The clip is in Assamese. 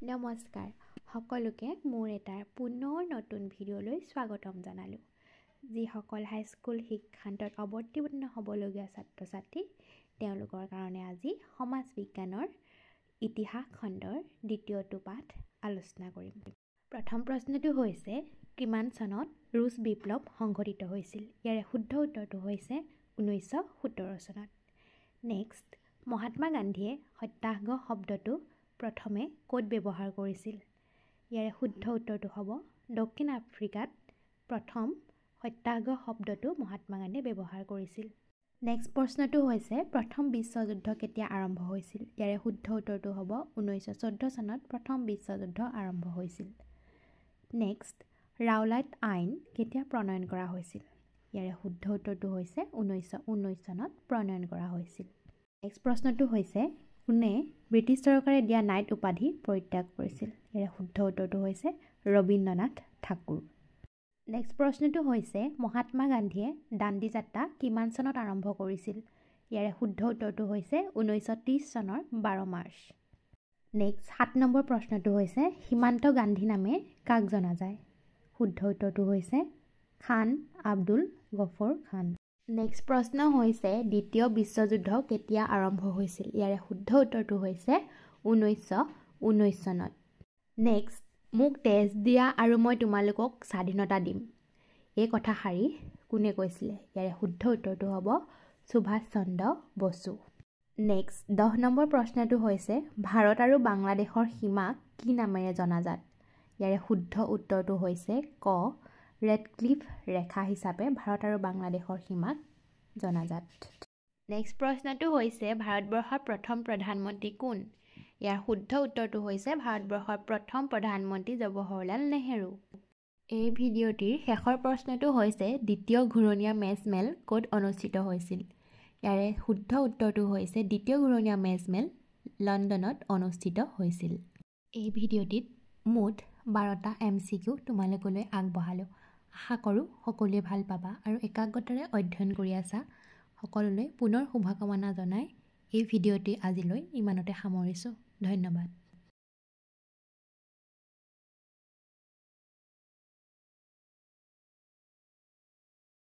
নমস্কাৰ সকলোকে মোৰ এটাৰ পুনৰ নতুন ভিডিঅ'লৈ স্বাগতম জনালোঁ। যিসকল হাইস্কুল শিক্ষান্তত অৱতীৰ্ণ হ'বলগীয়া ছাত্ৰ-ছাত্ৰী তেওঁলোকৰ কাৰণে আজি সমাজ বিজ্ঞানৰ ইতিহাস খণ্ডৰ দ্বিতীয়টো পাঠ আলোচনা কৰিম। প্ৰথম প্ৰশ্নটো হৈছে কিমান চনত ৰুছ বিপ্লৱ সংঘটিত হৈছিল? ইয়াৰে শুদ্ধ উত্তৰটো হৈছে 1917 চনত। নেক্সট, মহাত্মা গান্ধীয়ে সত্যাগ্ৰহ শব্দটো প্ৰথমে ক'ত ব্যৱহাৰ কৰিছিল? ইয়াৰে শুদ্ধ উত্তৰটো হ'ব দক্ষিণ আফ্ৰিকাত প্ৰথম সত্যাগ্ৰহ শব্দটো মহাত্মা গান্ধীয়ে ব্যৱহাৰ কৰিছিল। নেক্সট প্ৰশ্নটো হৈছে প্ৰথম বিশ্বযুদ্ধ কেতিয়া আৰম্ভ হৈছিল? ইয়াৰে শুদ্ধ উত্তৰটো হ'ব 1914 চনত প্ৰথম বিশ্বযুদ্ধ আৰম্ভ হৈছিল। নেক্সট, ৰাওলাট আইন কেতিয়া প্ৰণয়ন কৰা হৈছিল? ইয়াৰে শুদ্ধ উত্তৰটো হৈছে 1919 চনত প্ৰণয়ন কৰা হৈছিল। নেক্সট প্ৰশ্নটো হৈছে কোনে ব্ৰিটিছ চৰকাৰে দিয়া নাইট উপাধি পৰিত্যাগ কৰিছিল? ইয়াৰে শুদ্ধ উত্তৰটো হৈছে ৰবীন্দ্ৰনাথ ঠাকুৰ। নেক্সট প্ৰশ্নটো হৈছে মহাত্মা গান্ধীয়ে দাণ্ডি যাত্ৰা কিমান চনত আৰম্ভ কৰিছিল? ইয়াৰে শুদ্ধ উত্তৰটো হৈছে 1930 চনৰ 12 মাৰ্চ। নেক্সট 7 নম্বৰ প্ৰশ্নটো হৈছে সীমান্ত গান্ধী নামে কাক জনা যায়? শুদ্ধ উত্তৰটো হৈছে খান আব্দুল গফৰ খান। নেক্সট প্ৰশ্ন হৈছে দ্বিতীয় বিশ্বযুদ্ধ কেতিয়া আৰম্ভ হৈছিল? ইয়াৰে শুদ্ধ উত্তৰটো হৈছে 1919 চনত। নেক্সট, মোক তেজ দিয়া আৰু মই তোমালোকক স্বাধীনতা দিম এই কথাষাৰি কোনে কৈছিলে? ইয়াৰে শুদ্ধ উত্তৰটো হ'ব সুভাষ চন্দ্ৰ বসু। নেক্সট 10 নম্বৰ প্ৰশ্নটো হৈছে ভাৰত আৰু বাংলাদেশৰ সীমা কি নামেৰে জনাজাত? ইয়াৰে শুদ্ধ উত্তৰটো হৈছে ক ৰেডক্লিফ ৰেখা হিচাপে ভাৰত আৰু বাংলাদেশৰ সীমাক জনাজাত। নেক্সট প্ৰশ্নটো হৈছে ভাৰতবৰ্ষৰ প্ৰথম প্ৰধানমন্ত্ৰী কোন? ইয়াৰ শুদ্ধ উত্তৰটো হৈছে ভাৰতবৰ্ষৰ প্ৰথম প্ৰধানমন্ত্ৰী জৱাহৰলাল নেহেৰু। এই ভিডিঅ'টিৰ শেষৰ প্ৰশ্নটো হৈছে দ্বিতীয় ঘূৰণীয়া মেজমেল ক'ত অনুষ্ঠিত হৈছিল? ইয়াৰে শুদ্ধ উত্তৰটো হৈছে দ্বিতীয় ঘূৰণীয়া মেজমেল লণ্ডনত অনুষ্ঠিত হৈছিল। এই ভিডিঅ'টিত মুঠ 12টা MCQ তোমালোকলৈ আগবঢ়ালোঁ। আশা কৰোঁ সকলোৱে ভাল পাবা আৰু একাগ্ৰতাৰে অধ্যয়ন কৰি আছা। সকলোলৈ পুনৰ শুভকামনা জনাই এই ভিডিঅ'টি আজিলৈ ইমানতে সামৰিছোঁ। ধন্যবাদ।